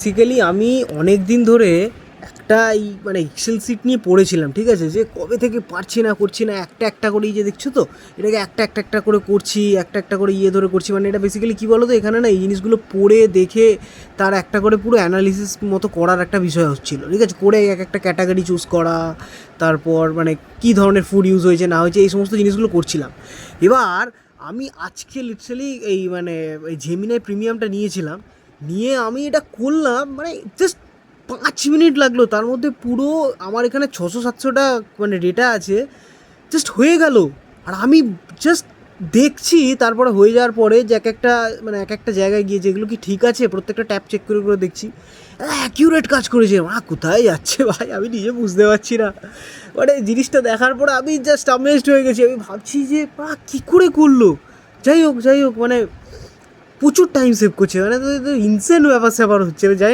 Basically আমি অনেক দিন ধরে একটা মানে এক্সেল সিট নিয়ে পড়েছিলাম, ঠিক আছে, যে কবে থেকে করছি না একটা একটা করে যে দেখছো তো এটাকে একটা একটা একটা করে করছি, একটা একটা করে ধরে করছি। মানে এটা বেসিক্যালি কী বলো তো, এখানে না এই জিনিসগুলো পড়ে দেখে তার একটা করে পুরো অ্যানালিসিস মতো করার একটা বিষয় হচ্ছিলো, ঠিক আছে, করে এক একটা ক্যাটাগরি চুজ করা, তারপর মানে কী ধরনের ফুড ইউজ হয়েছে না হয়েছে এই সমস্ত জিনিসগুলো করছিলাম। এবার আমি আজকে লিটারালি এই জেমিনাই প্রিমিয়ামটা নিয়েছিলাম, নিয়ে আমি এটা করলাম, মানে জাস্ট 5 মিনিট লাগলো, তার মধ্যে পুরো আমার এখানে 600-700টা মানে ডেটা আছে, জাস্ট হয়ে গেল। আর আমি জাস্ট দেখছি, তারপরে হয়ে যাওয়ার পরে যে এক একটা জায়গায় গিয়ে যেগুলো কি ঠিক আছে প্রত্যেকটা ট্যাপ চেক করে করে দেখছি অ্যাকিউরেট কাজ করেছে। কোথায় যাচ্ছে ভাই আমি নিজে বুঝতে পারছি না। মানে জিনিসটা দেখার পরে আমি জাস্ট আমেজড হয়ে গেছি। আমি ভাবছি যে কী করে করলো। যাই হোক মানে প্রচুর টাইম সেভ করছে, মানে তো ইনসেন ব্যাপার স্যাপার হচ্ছে, আমি জানি